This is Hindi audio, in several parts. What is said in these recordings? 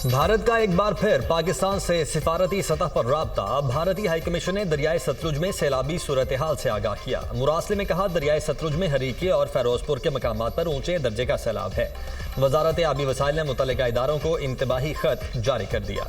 भारत का एक बार फिर पाकिस्तान से सिफारती सतह पर राब्ता। भारतीय हाई कमीशन ने दरियाए सतलुज में सैलाबी सूरत हाल से आगाह किया। मुरासले में कहा, दरियाए सतलुज में हरीके और फैरोजपुर के मकामात पर ऊंचे दर्जे का सैलाब है। वजारत आबी वसाइल ने मुतल्लिका इदारों को इंतबाही खत जारी कर दिया।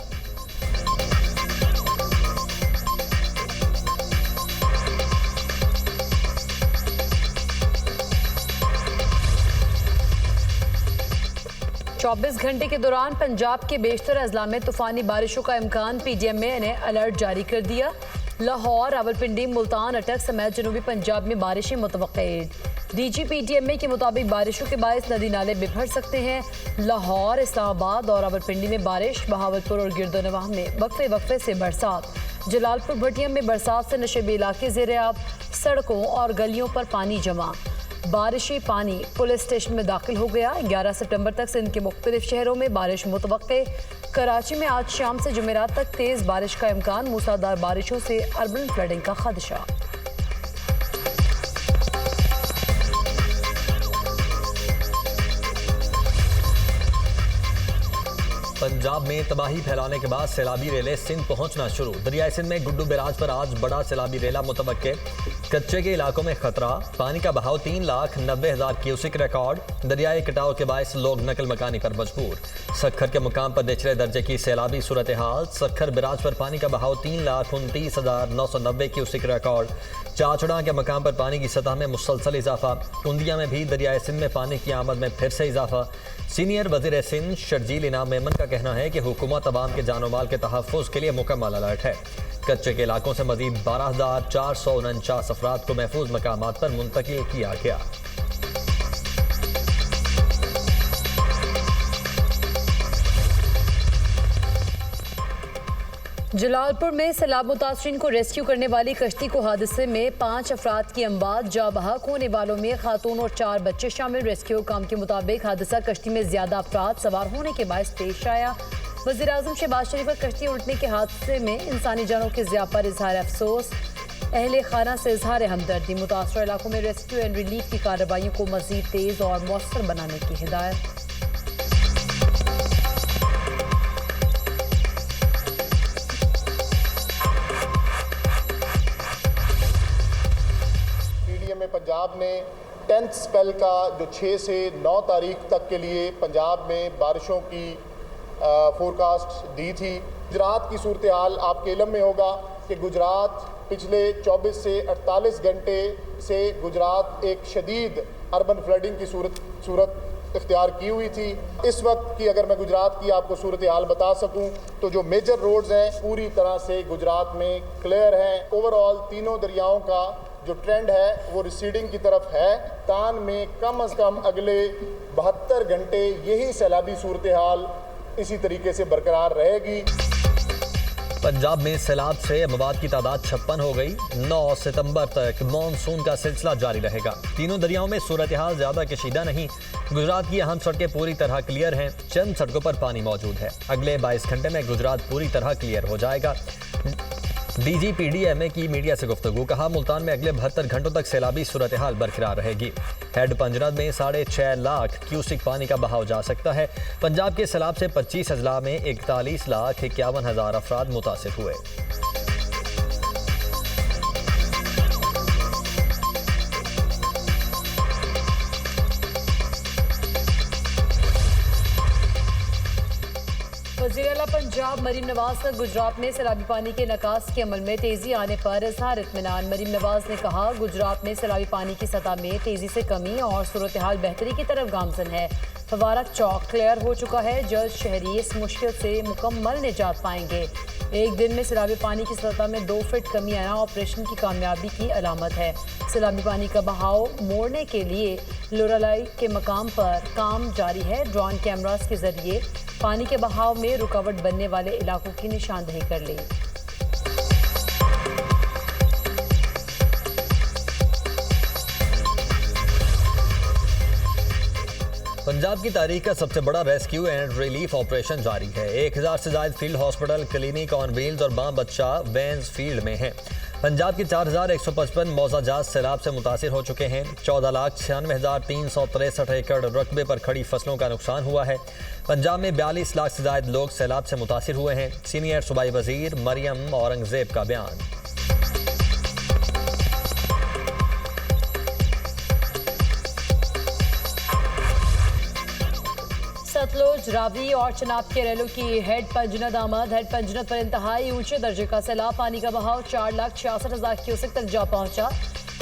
चौबीस घंटे के दौरान पंजाब के बेशतर अजला में तूफानी बारिशों का इम्कान। PTMA ने अलर्ट जारी कर दिया। लाहौर, रावलपिंडी, मुल्तान, अटक समेत जनूबी पंजाब में बारिशें मुतवक्किल। DG PTMA के मुताबिक बारिशों के बायस नदी नाले बिखर सकते हैं। लाहौर, इस्लामाबाद और रावलपिंडी में बारिश, बहावलपुर और गिरदोनवाह में वक्फे वक्फे से बरसात। जलालपुर भटिया में बरसात से नशेबी इलाके ज़ेर-ए-आब, सड़कों और गलियों पर पानी जमा। बारिशी पानी पुलिस स्टेशन में दाखिल हो गया। 11 सितंबर तक सिंध के मुख्तलिफ शहरों में बारिश मुतवक्के। कराची में आज शाम से जुमेरात तक तेज़ बारिश का इम्कान। मूसलाधार बारिशों से अर्बन फ्लडिंग का खदशा। पंजाब में तबाही फैलाने के बाद सैलाबी रेलें सिंध पहुंचना शुरू। दरियाए सिंध में गुड्डू बैराज पर आज बड़ा सैलाबी रेला मुतवक्के। कच्चे के इलाकों में खतरा। पानी का बहाव 3,90,000 क्यूसिक रिकॉर्ड। दरियाई कटाव के बायस लोग नकल मकानी पर मजबूर। सखर के मुकाम पर निचले दर्जे की सैलाबी सूरत हाल। सखर बैराज पर पानी का बहाव 3,29,990 क्यूसिक रिकॉर्ड। चाचड़ा के मकाम पर पानी की सतह में मुसलसल इजाफा। उंदिया में भी दरियाए सिंध में पानी की आमद में फिर से इजाफा। सीनियर वज़ीर सिंध शर्जील इनाम मेमन का कहना है कि हुकूमत अवाम के जानो माल के तहफ़्फ़ुज़ के लिए मुकम्मल अलर्ट है। कच्चे के इलाकों से मज़ीद 12,449 अफराद को महफूज मकामात पर मुंतकिल किया गया। जलालपुर में सैलाब मुतासरीन को रेस्क्यू करने वाली कश्ती को हादसे में 5 अफराद की अमवात। जा बहक होने वालों में खातून और 4 बच्चे शामिल। रेस्क्यू काम के मुताबिक हादसा कश्ती में ज्यादा अफराद सवार होने के बायस पेश आया। वज़ीर आज़म शहबाज शरीफ का कश्ती उल्टने के हादसे में इंसानी जानों के ज़िया पर इजहार अफसोस। अहले खाना से इजहार हमदर्दी। मुतासर इलाकों में रेस्क्यू एंड रिलीफ की कार्रवाइयों को मज़ीद तेज़ और मौसर बनाने की हिदायत। पंजाब ने 10th स्पेल का जो 6 से 9 तारीख तक के लिए पंजाब में बारिशों की फोरकास्ट दी थी। गुजरात की सूरत हाल आपके इल्म में होगा कि गुजरात पिछले 24 से 48 घंटे से गुजरात एक शदीद अर्बन फ्लडिंग की सूरत इख्तियार की हुई थी। इस वक्त की अगर मैं गुजरात की आपको सूरत हाल बता सकूं तो जो मेजर रोड्स हैं पूरी तरह से गुजरात में क्लियर हैं। ओवरऑल तीनों दरियाओं का जो ट्रेंड है वो रिसीडिंग की तरफ है। तान में कम से कम अगले 72 घंटे यही सैलाबी सूरत हाल इसी तरीके से बरकरार रहेगी। पंजाब में सैलाब से अमवात की तादाद 56 हो गई। 9 सितंबर तक मानसून का सिलसिला जारी रहेगा। तीनों दरियाओं में सूरत हाल ज्यादा कशीदा नहीं। गुजरात की अहम सड़कें पूरी तरह क्लियर हैं। चंद सड़कों पर पानी मौजूद है। अगले 22 घंटे में गुजरात पूरी तरह क्लियर हो जाएगा। DG PTMA की मीडिया से गुफ्तगू। कहा, मुल्तान में अगले 72 घंटों तक सैलाबी सूरत हाल बरकरार रहेगी। हेड पंजरत में 6.5 लाख क्यूसिक पानी का बहाव जा सकता है। पंजाब के सैलाब से 25 अजला में 41,51,000 अफराद मुतासिर हुए। वज़ीर आला पंजाब मरीम नवाज का गुजरात में सैलाबी पानी के निकास के अमल में तेजी आने पर इजहार इत्मीनान। मरीम नवाज ने कहा, गुजरात में सैलाबी पानी की सतह में तेजी से कमी और सूरत हाल बेहतरी की तरफ गामजन है। फवारा चौक क्लियर हो चुका है। जल्द शहरी इस मुश्किल से मुकम्मल निजात पाएंगे। एक दिन में सैलाबी पानी की सतह में 2 फीट कमी आना ऑपरेशन की कामयाबी की अलामत है। सैलाबी पानी का बहाव मोड़ने के लिए लोरालाई के मकाम पर काम जारी है। ड्रोन कैमरास के जरिए पानी के बहाव में रुकावट बनने वाले इलाकों की निशानदेही कर ली। पंजाब की तारीख का सबसे बड़ा रेस्क्यू एंड रिलीफ ऑपरेशन जारी है। 1000 से ज्यादा field hospital, clinic on wheels और मां बच्चा वैन्स फील्ड में हैं। पंजाब की 4155 मौजाजात सैलाब से मुतासिर हो चुके हैं। 14,96,363 एकड़ रकबे पर खड़ी फसलों का नुकसान हुआ है। पंजाब में 42 लाख से ज्यादा लोग सैलाब से मुतासिर हुए हैं। सीनियर सूबाई वजीर मरियम औरंगजेब का बयान। सतलुज, रावी और चनाब के रेलों की हेड पंजनद आमद। हेड पंजनद पर इंतहाई ऊंचे दर्जे का सैलाब, पानी का बहाव 4,66,000 क्यूसेक तक जा पहुंचा।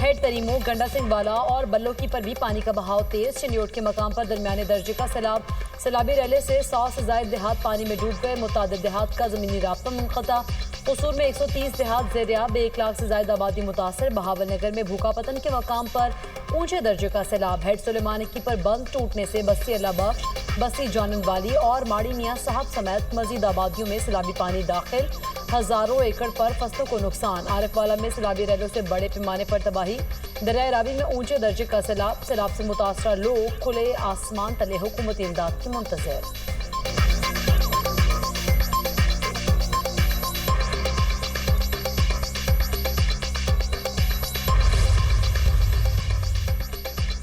हेड तरीमो, गंडा सिंह वाला और बल्लोकी पर भी पानी का बहाव तेज। चिन्योट के मकाम पर दरमियाने दर्जे का सैलाब। सैलाबी रेले से 100 से ज्यादा देहात पानी में डूब गए। मुतादिद देहात का जमीनी राब्ता मुनक़ता। कसूर में 130 देहात ज़ेरियाब, 1 लाख से ज्यादा आबादी मुतासर। बहावल नगर में भूखा पतन के मकाम पर ऊंचे दर्जे का सैलाब। हेड सुलेमानिकी पर बंद टूटने से बस्ती अल्लाह बख्श, बस्ती जानन वाली और माड़ी मियाँ साहब समेत मजीद आबादियों में सैलाबी पानी दाखिल। हजारों एकड़ पर फसलों को नुकसान। आरिफ वाला में सैलाबी रेलों से बड़े पैमाने पर तबाही। दरिया रावी में ऊंचे दर्जे का सैलाब। सैलाब से मुतासरा लोग खुले आसमान तले हुकूमती इमदाद की मुंतज़िर।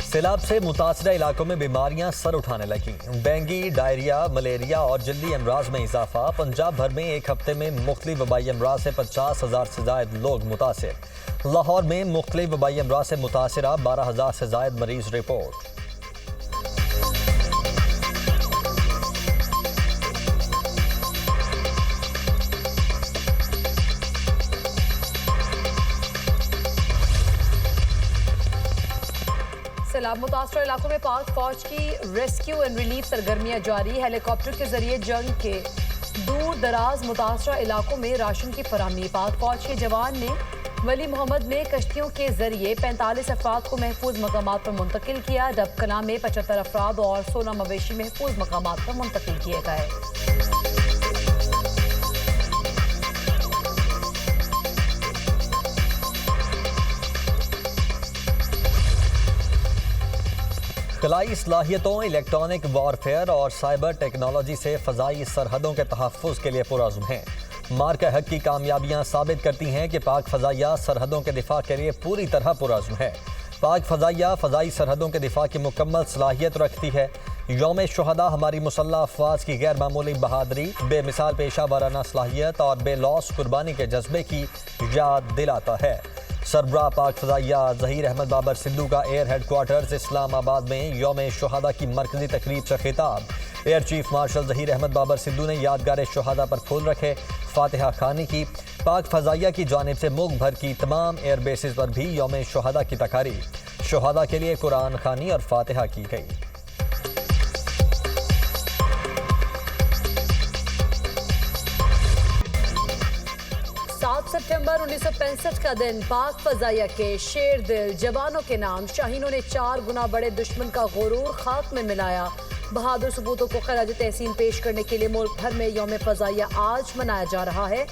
सैलाब से मुतासरा इलाकों में बीमारियां सर उठाने लगी। डेंगू, डायरिया, मलेरिया और जल्दी अमराज में इजाफा। पंजाब भर में एक हफ्ते में मुख्तलिफ वबाई अमराज से 50,000 से ज्यादा लोग मुतासर। लाहौर में मुख्तलिफ वबाई अमराज से मुतासरा 12,000 से ज्यादा मरीज रिपोर्ट। सैलाब मुतासर इलाकों में पाक फौज की रेस्क्यू एंड रिलीफ सरगर्मियां जारी। हेलीकॉप्टर के जरिए जंग के दूर दराज मुतासर इलाकों में राशन की फराहमी। पाक फौज के जवान ने वली मोहम्मद में कश्तियों के जरिए 45 अफराद को महफूज मकामात पर मुंतकिल किया। डबकला में 75 अफराद और 16 मवेशी महफूज मकामात पर मुंतकिल किए गए। खलाई सलाहियतों, इलेक्ट्रॉनिक वॉरफेयर और साइबर टेक्नोलॉजी से फ़ज़ाई सरहदों के तहफ़्फ़ुज़ के लिए पुरअज़्म हैं। मार्का हक की कामयाबियाँ साबित करती हैं कि पाक फ़ज़ाइया सरहदों के दिफा के लिए पूरी तरह पुरअज़्म है। पाक फ़ज़ाइया फ़ज़ाई सरहदों के दिफा की मुकम्मल सलाहियत रखती है। यौम शुहदा हमारी मुसल्लह अफ़वाज की गैर मामूली बहादरी, बेमिसाल पेशा वाराना सलाहियत और बेलौस कुर्बानी के जज्बे की याद दिलाता है। सरबराह पाक फ़ज़ाइया ज़हीर अहमद बाबर सिद्धू का एयर हेडक्वार्टर्स इस्लामाबाद में यौम शुहदा की मरकज़ी तकरीब से खिताब। Air chief marshal Zaheer Ahmed Babar Sidhu ने यादगार शुहदा पर फूल रखे, फातिहा खानी की। पाक फ़ज़ाइया की जानिब से मुल्क भर की तमाम एयर बेसिस पर भी यौम शुहदा की तकारीब। शुहदा के लिए कुरान खानी और फातिहा की गई। 7 सितंबर 1965 का दिन पाक फ़ज़ाइया के शेर दिल जवानों के नाम शाहीनों ने 4 गुना बड़े दुश्मन का गुरूर खाक में मिलाया। बहादुर सबूतों को खराज तहसीन पेश करने के लिए मुल्क भर में यौम फ़ज़ाइया आज मनाया जा रहा है।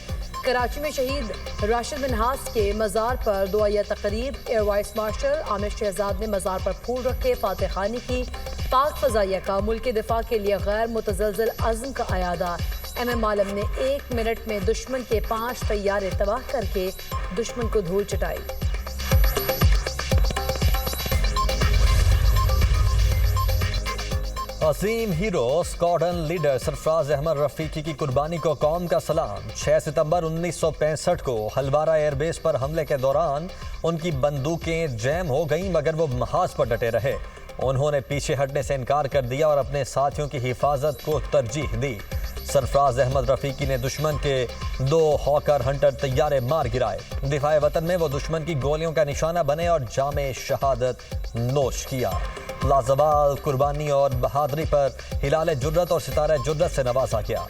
कराची में शहीद राशिद मिन्हास के मज़ार पर दुआया तकरीब। Air vice marshal Aamir Shahzad ने मज़ार पर फूल रखे, फातिहा खानी की। पाक फ़ज़ाइया का मुल्क के दिफा के लिए गैर मुतज़लज़ल अज़्म का अयादा। MM आलम ने 1 मिनट में दुश्मन के 5 तैयारे तबाह करके दुश्मन को धूल चटाई। अजीम hero squadron leader Sarfaraz Ahmed Rafiqui की कुर्बानी को कौम का सलाम। 6 सितंबर 1965 को हलवारा एयरबेस पर हमले के दौरान उनकी बंदूकें जैम हो गईं, मगर वो महाज पर डटे रहे। उन्होंने पीछे हटने से इनकार कर दिया और अपने साथियों की हिफाजत को तरजीह दी। सरफराज अहमद रफीकी ने दुश्मन के 2 हॉकर हंटर तैयारे मार गिराए। दिफाए वतन में वो दुश्मन की गोलियों का निशाना बने और जामे शहादत नोश किया। लाजवाल कुर्बानी और बहादुरी पर हिलाल जुर्रत और सितारा जुर्रत से नवाजा गया।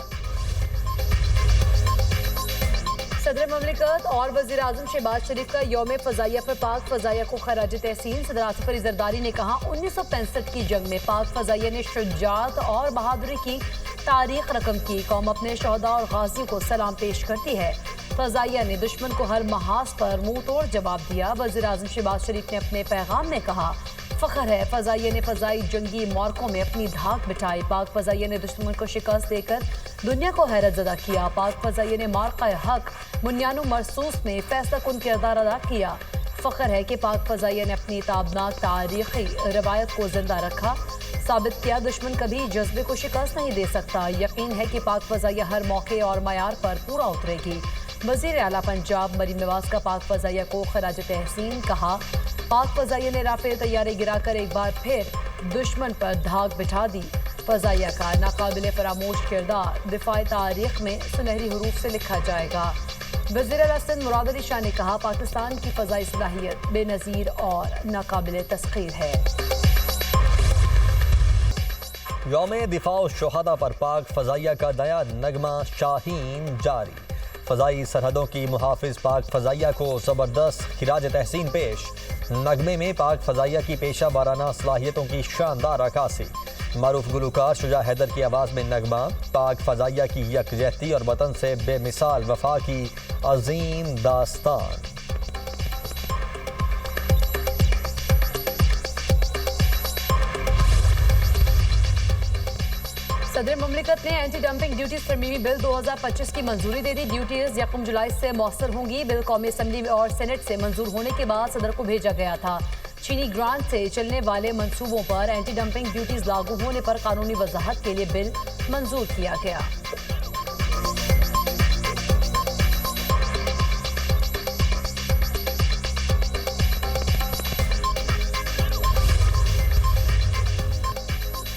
सदर ममलिकत और वज़ीर आज़म शहबाज शरीफ का यौम फ़ज़ाइया पर पाक फ़ज़ाइया को खराज तहसीन। सदर आसिफ अली ज़रदारी ने कहा, 1965 की जंग में पाक फ़ज़ाइया ने शुजाअत और बहादुरी की तारीख रकम की। कौम अपने शहदा और गाजियों को सलाम पेश करती है। फ़ज़ाइया ने दुश्मन को हर महाज पर मुंह तोड़ जवाब दिया। वज़ीर आज़म शहबाज शरीफ ने अपने पैगाम में कहा, फख्र है, फ़ज़ाइया ने फ़ज़ाई जंगी मार्कों में अपनी धाक बिठाई। पाक फ़ज़ाइया ने दुश्मन को शिकस्त देकर दुनिया को हैरत ज़दा किया। पाक फ़ज़ाइया ने मार्का हक मुन्यानो मरसूस में फैसला कुन किरदार अदा किया। फ़ख्र है कि पाक फ़ज़ाइया ने अपनी ताबनाक तारीख़ी रवायत को जिंदा रखा, साबित किया दुश्मन कभी जज्बे को शिकस्त नहीं दे सकता। यकीन है कि पाक फ़ज़ाइया हर मौके और मयार पर पूरा उतरेगी। वज़ीर आला पंजाब मरीम नवाज का पाक फ़ज़ाइया को खराज तहसीन कहा। पाक फ़ज़ाइया ने राफेल तैयारे गिराकर एक बार फिर दुश्मन पर धाक बिठा दी। फ़ज़ाइया का नाकाबिल फरामोश किरदार दिफाई तारीख में सुनहरी हरूफ से लिखा जाएगा। वज़ीर आला सिंध मुराद अली शाह ने कहा, पाकिस्तान की फ़ज़ाई सलाहियत बेनज़ीर और नाकाबिल तस्ख़ीर है। यौम दिफा शुहदा पर पाक फ़ज़ाइया का नया नगमा शाहीन जारी। फ़ज़ाई सरहदों की मुहाफ़िज़ पाक फ़ज़ाइया को ज़बरदस्त खिराज तहसीन पेश। नगमे में पाक फ़ज़ाइया की पेशा वाराना सलाहियतों की शानदार अक्कासी। मारूफ गुलकार शुजा हैदर की आवाज़ में नगमा पाक फ़ज़ाइया की यकजहती और वतन से बेमिसाल वफा की अजीम दास्तान। सदर मुमलिकत ने एंटी डंपिंग ड्यूटीज तरमीमी बिल 2025 की मंजूरी दे दी। ड्यूटीज 1 जुलाई से मौसर होंगी। बिल कौमी असम्बली और सेनेट से मंजूर होने के बाद सदर को भेजा गया था। चीनी ग्रांट से चलने वाले मंसूबों पर एंटी डंपिंग ड्यूटीज लागू होने पर कानूनी वजाहत के लिए बिल मंजूर किया गया।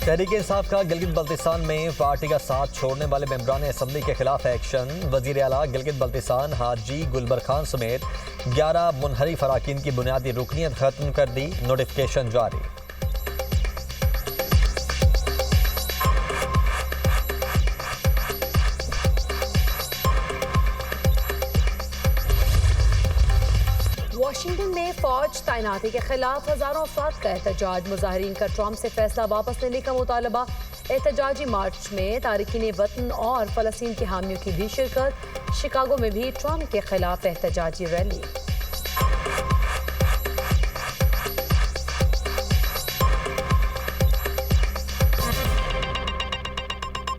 तहरीक इंसाफ का गिलगित बल्तिस्तान में पार्टी का साथ छोड़ने वाले मेंबरान असम्बली के खिलाफ एक्शन। वज़ीर आला गिलगित बल्तिस्तान हाजी गुलबर खान समेत 11 मुनहरिफ अराकीन की बुनियादी रुकनीत खत्म कर दी। नोटिफिकेशन जारी। वाशिंगटन में फौज तैनाती के खिलाफ हजारों अफराद का एहतजाज। मुजाहिरीन का ट्रंप से फैसला वापस लेने का मुतालबा। एहतजाजी मार्च में तारिकीन वतन और फलस्तीन के हामियों की भी शिरकत। शिकागो में भी ट्रंप के खिलाफ एहतजाजी रैली।